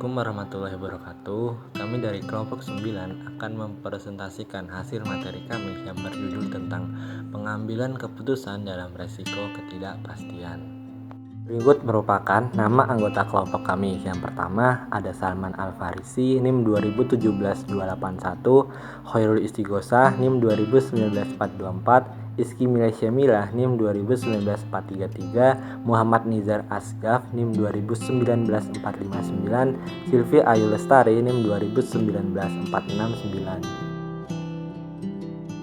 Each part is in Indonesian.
Assalamualaikum warahmatullahi wabarakatuh. Kami dari kelompok 9 akan mempresentasikan hasil materi kami yang berjudul tentang pengambilan keputusan dalam resiko ketidakpastian. Berikut merupakan nama anggota kelompok kami. Yang pertama ada Salman Al-Farisi, NIM 2717281, Khairul Istighosah, NIM 2019424, Iski Milasyamilah, NIM 2019433, Muhammad Nizar Asgaf, NIM 2019459, Silvi Ayu Lestari, NIM 2019469.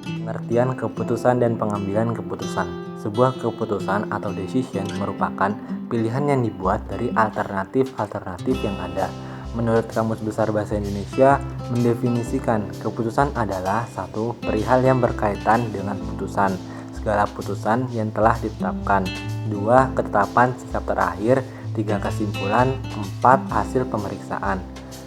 Pengertian keputusan dan pengambilan keputusan. Sebuah keputusan atau decision merupakan pilihan yang dibuat dari alternatif-alternatif yang ada. Menurut Kamus Besar Bahasa Indonesia, mendefinisikan keputusan adalah satu, perihal yang berkaitan dengan putusan, segala putusan yang telah ditetapkan. 2. Ketetapan sikap terakhir. 3. Kesimpulan. 4. Hasil pemeriksaan.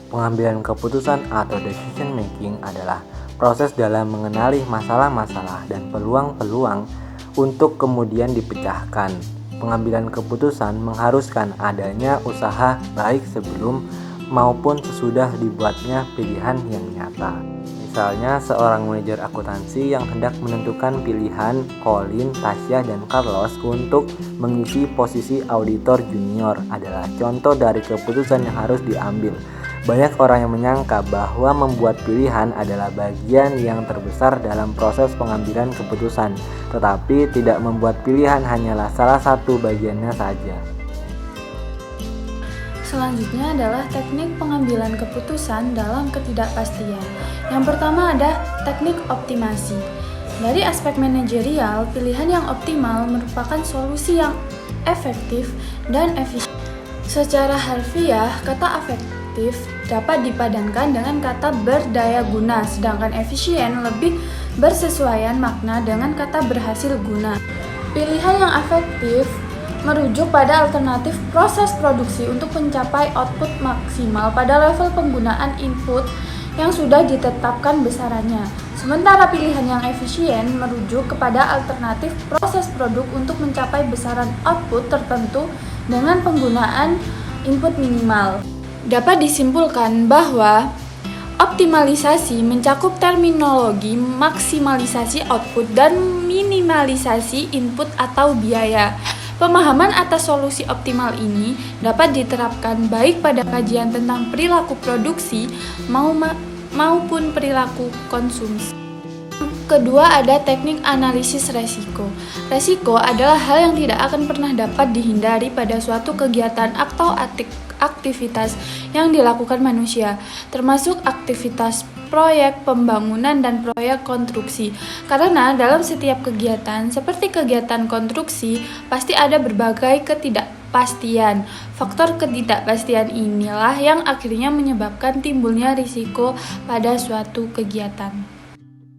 Pengambilan keputusan atau decision making adalah proses dalam mengenali masalah-masalah dan peluang-peluang untuk kemudian dipecahkan. Pengambilan keputusan mengharuskan adanya usaha baik sebelum maupun sesudah dibuatnya pilihan yang nyata. Misalnya seorang manajer akuntansi yang hendak menentukan pilihan Colin, Tasya, dan Carlos untuk mengisi posisi auditor junior adalah contoh dari keputusan yang harus diambil. Banyak orang yang menyangka bahwa membuat pilihan adalah bagian yang terbesar dalam proses pengambilan keputusan, tetapi tidak membuat pilihan hanyalah salah satu bagiannya saja. Selanjutnya adalah teknik pengambilan keputusan dalam ketidakpastian. Yang pertama ada teknik optimasi. Dari aspek manajerial, pilihan yang optimal merupakan solusi yang efektif dan efisien. Secara harfiah, kata efektif dapat dipadankan dengan kata berdaya guna, sedangkan efisien lebih bersesuaian makna dengan kata berhasil guna. Pilihan yang efektif merujuk pada alternatif proses produksi untuk mencapai output maksimal pada level penggunaan input yang sudah ditetapkan besarannya. Sementara pilihan yang efisien merujuk kepada alternatif proses produk untuk mencapai besaran output tertentu dengan penggunaan input minimal. Dapat disimpulkan bahwa optimalisasi mencakup terminologi maksimalisasi output dan minimalisasi input atau biaya. Pemahaman atas solusi optimal ini dapat diterapkan baik pada kajian tentang perilaku produksi maupun perilaku konsumsi. Kedua ada teknik analisis resiko. Resiko adalah hal yang tidak akan pernah dapat dihindari pada suatu kegiatan atau aktivitas yang dilakukan manusia, termasuk aktivitas proyek pembangunan dan proyek konstruksi. Karena dalam setiap kegiatan, seperti kegiatan konstruksi, pasti ada berbagai ketidakpastian. Faktor ketidakpastian inilah yang akhirnya menyebabkan timbulnya risiko pada suatu kegiatan.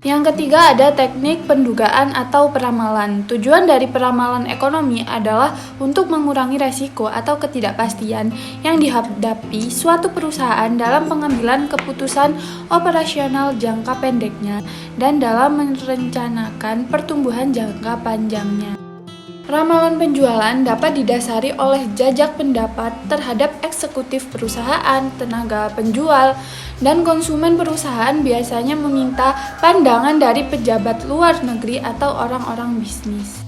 Yang ketiga ada teknik pendugaan atau peramalan. Tujuan dari peramalan ekonomi adalah untuk mengurangi resiko atau ketidakpastian yang dihadapi suatu perusahaan dalam pengambilan keputusan operasional jangka pendeknya dan dalam merencanakan pertumbuhan jangka panjangnya. Ramalan penjualan dapat didasari oleh jajak pendapat terhadap eksekutif perusahaan, tenaga penjual, dan konsumen perusahaan biasanya meminta pandangan dari pejabat luar negeri atau orang-orang bisnis.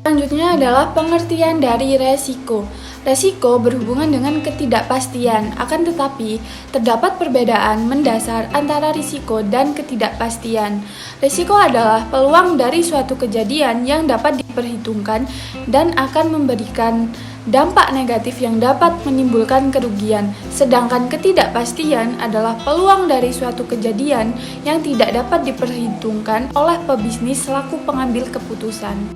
Selanjutnya adalah pengertian dari resiko. Resiko berhubungan dengan ketidakpastian, akan tetapi terdapat perbedaan mendasar antara risiko dan ketidakpastian. Risiko adalah peluang dari suatu kejadian yang dapat diperhitungkan dan akan memberikan dampak negatif yang dapat menimbulkan kerugian, sedangkan ketidakpastian adalah peluang dari suatu kejadian yang tidak dapat diperhitungkan oleh pebisnis selaku pengambil keputusan.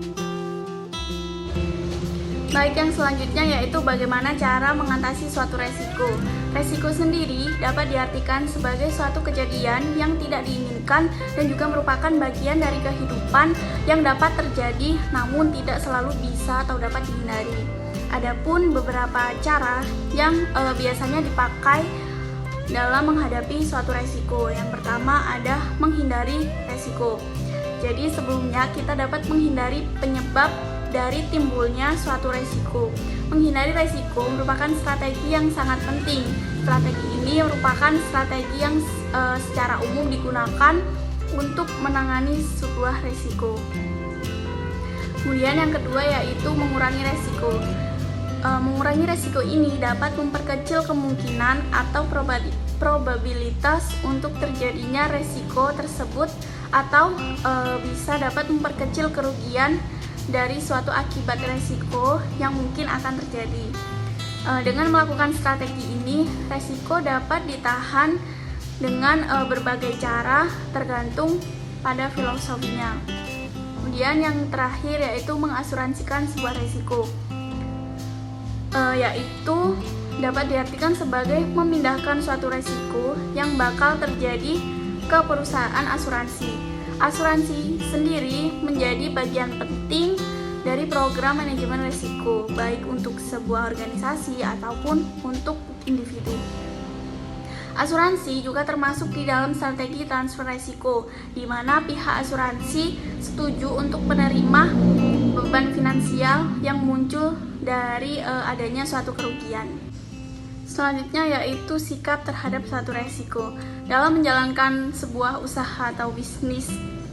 Baik, yang selanjutnya yaitu bagaimana cara mengatasi suatu resiko. Resiko sendiri dapat diartikan sebagai suatu kejadian yang tidak diinginkan dan juga merupakan bagian dari kehidupan yang dapat terjadi namun tidak selalu bisa atau dapat dihindari. Adapun beberapa cara yang biasanya dipakai dalam menghadapi suatu resiko. Yang pertama ada menghindari resiko. Jadi sebelumnya kita dapat menghindari penyebab dari timbulnya suatu resiko. Menghindari resiko merupakan strategi yang sangat penting. Strategi ini merupakan strategi yang secara umum digunakan untuk menangani sebuah resiko. Kemudian yang kedua yaitu mengurangi resiko. Mengurangi resiko ini dapat memperkecil kemungkinan atau probabilitas untuk terjadinya resiko tersebut atau bisa dapat memperkecil kerugian dari suatu akibat resiko yang mungkin akan terjadi. Dengan melakukan strategi ini, resiko dapat ditahan dengan berbagai cara tergantung pada filosofinya. Kemudian yang terakhir yaitu mengasuransikan sebuah resiko. Yaitu dapat diartikan sebagai memindahkan suatu resiko yang bakal terjadi ke perusahaan asuransi. Asuransi sendiri menjadi bagian penting dari program manajemen risiko, baik untuk sebuah organisasi ataupun untuk individu. Asuransi juga termasuk di dalam strategi transfer risiko, di mana pihak asuransi setuju untuk menerima beban finansial yang muncul dari adanya suatu kerugian. Selanjutnya yaitu sikap terhadap suatu resiko. Dalam menjalankan sebuah usaha atau bisnis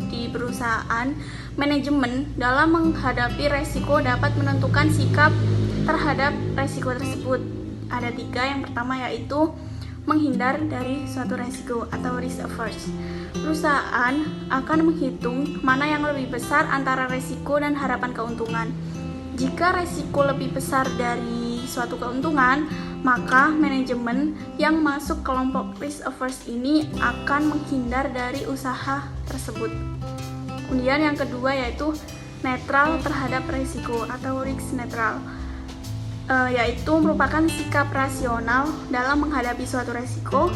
di perusahaan, manajemen dalam menghadapi resiko dapat menentukan sikap terhadap resiko tersebut. Ada 3, yang pertama yaitu menghindar dari suatu resiko atau risk averse. Perusahaan akan menghitung mana yang lebih besar antara resiko dan harapan keuntungan. Jika resiko lebih besar dari suatu keuntungan, maka manajemen yang masuk kelompok risk averse ini akan menghindar dari usaha tersebut. Kemudian yang kedua yaitu netral terhadap resiko atau risk netral. Yaitu merupakan sikap rasional dalam menghadapi suatu resiko.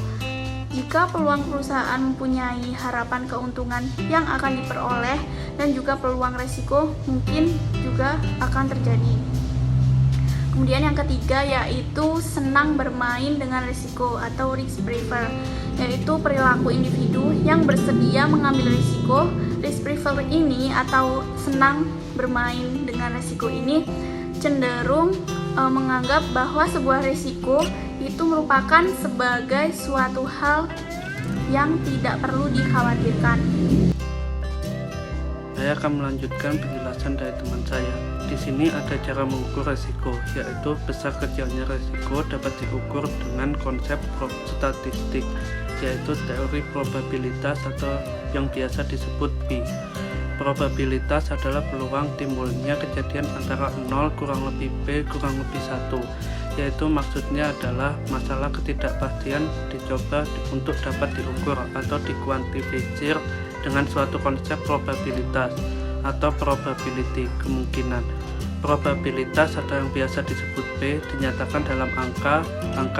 Jika peluang perusahaan mempunyai harapan keuntungan yang akan diperoleh dan juga peluang resiko mungkin juga akan terjadi. Kemudian yang ketiga yaitu senang bermain dengan resiko atau risk prefer, yaitu perilaku individu yang bersedia mengambil risiko. Risk prefer ini atau senang bermain dengan resiko ini cenderung menganggap bahwa sebuah risiko itu merupakan sebagai suatu hal yang tidak perlu dikhawatirkan. Saya akan melanjutkan penjelasan dari teman saya. Di sini ada cara mengukur resiko, yaitu besar kecilnya resiko dapat diukur dengan konsep statistik, yaitu teori probabilitas atau yang biasa disebut P. Probabilitas adalah peluang timbulnya kejadian antara 0 kurang lebih B kurang lebih 1, yaitu maksudnya adalah masalah ketidakpastian dicoba untuk dapat diukur atau dikuantifikasi dengan suatu konsep probabilitas atau probability, kemungkinan. Probabilitas atau yang biasa disebut B dinyatakan dalam angka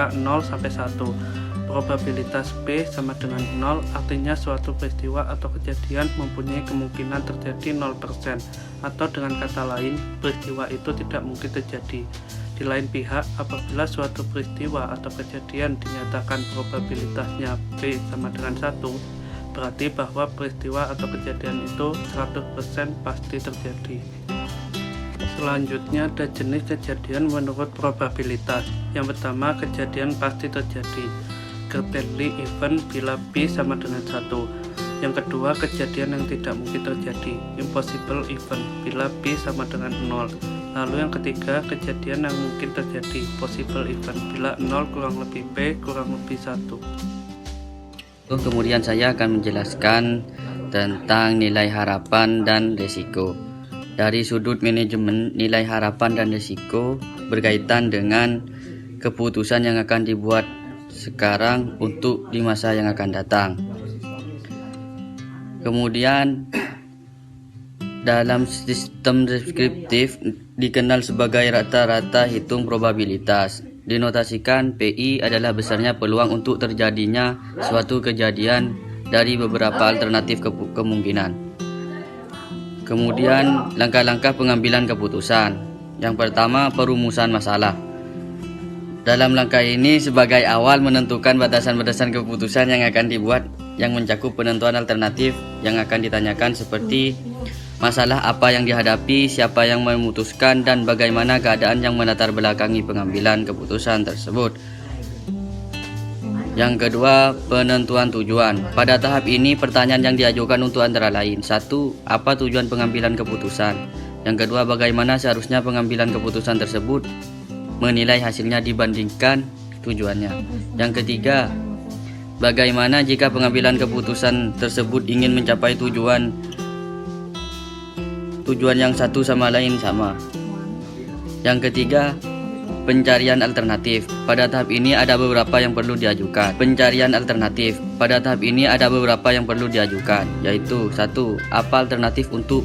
0 sampai 1. Probabilitas B sama dengan 0, artinya suatu peristiwa atau kejadian mempunyai kemungkinan terjadi 0%, atau dengan kata lain, peristiwa itu tidak mungkin terjadi. Di lain pihak, apabila suatu peristiwa atau kejadian dinyatakan probabilitasnya B sama dengan 1, berarti bahwa peristiwa atau kejadian itu 100% pasti terjadi. Selanjutnya ada jenis kejadian menurut probabilitas. Yang pertama, kejadian pasti terjadi, Gerberly event bila B sama dengan 1. Yang kedua, kejadian yang tidak mungkin terjadi, impossible event bila B sama dengan 0. Lalu yang ketiga, kejadian yang mungkin terjadi, possible event bila 0 kurang lebih B kurang lebih 1. Kemudian saya akan menjelaskan tentang nilai harapan dan risiko. Dari sudut manajemen, nilai harapan dan risiko berkaitan dengan keputusan yang akan dibuat sekarang untuk di masa yang akan datang. Kemudian dalam sistem deskriptif dikenal sebagai rata-rata hitung probabilitas. Dinotasikan PI adalah besarnya peluang untuk terjadinya suatu kejadian dari beberapa alternatif kemungkinan. Kemudian langkah-langkah pengambilan keputusan. Yang pertama, perumusan masalah. Dalam langkah ini sebagai awal menentukan batasan-batasan keputusan yang akan dibuat yang mencakup penentuan alternatif yang akan ditanyakan seperti masalah apa yang dihadapi, siapa yang memutuskan, dan bagaimana keadaan yang melatar belakangi pengambilan keputusan tersebut. Yang kedua, penentuan tujuan. Pada tahap ini, pertanyaan yang diajukan untuk antara lain: 1. Apa tujuan pengambilan keputusan? Yang kedua, bagaimana seharusnya pengambilan keputusan tersebut menilai hasilnya dibandingkan tujuannya. Yang ketiga, bagaimana jika pengambilan keputusan tersebut ingin mencapai tujuan yang satu sama lain sama. Yang ketiga, pencarian alternatif. Pada tahap ini ada beberapa yang perlu diajukan. Pencarian alternatif. Pada tahap ini ada beberapa yang perlu diajukan, yaitu 1. Apa alternatif untuk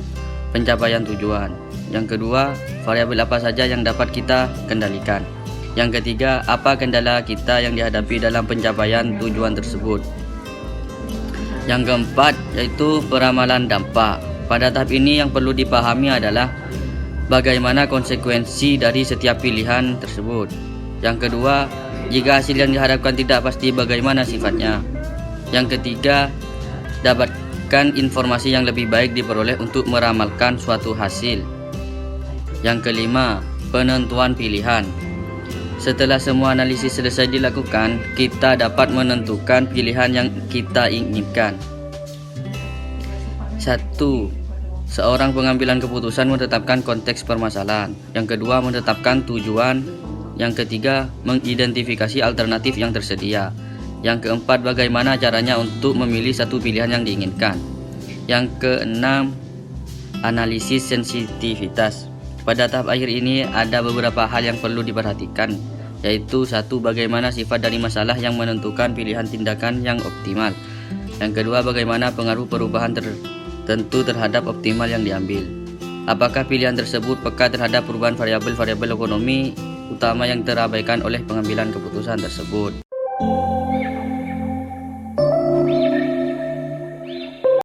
pencapaian tujuan? Yang kedua, variabel apa saja yang dapat kita kendalikan? Yang ketiga, apa kendala kita yang dihadapi dalam pencapaian tujuan tersebut? Yang keempat, yaitu peramalan dampak. Pada tahap ini yang perlu dipahami adalah bagaimana konsekuensi dari setiap pilihan tersebut. Yang kedua, jika hasil yang diharapkan tidak pasti, bagaimana sifatnya? Yang ketiga, dapatkan informasi yang lebih baik diperoleh untuk meramalkan suatu hasil. Yang kelima, penentuan pilihan. Setelah semua analisis selesai dilakukan, kita dapat menentukan pilihan yang kita inginkan. 1. Seorang pengambilan keputusan menetapkan konteks permasalahan. Yang kedua, menetapkan tujuan. Yang ketiga, mengidentifikasi alternatif yang tersedia. Yang keempat, bagaimana caranya untuk memilih satu pilihan yang diinginkan. Yang keenam, analisis sensitivitas. Pada tahap akhir ini ada beberapa hal yang perlu diperhatikan, yaitu 1. Bagaimana sifat dari masalah yang menentukan pilihan tindakan yang optimal. Yang kedua, bagaimana pengaruh perubahan tertentu terhadap optimal yang diambil. Apakah pilihan tersebut peka terhadap perubahan variabel-variabel ekonomi utama yang terabaikan oleh pengambilan keputusan tersebut.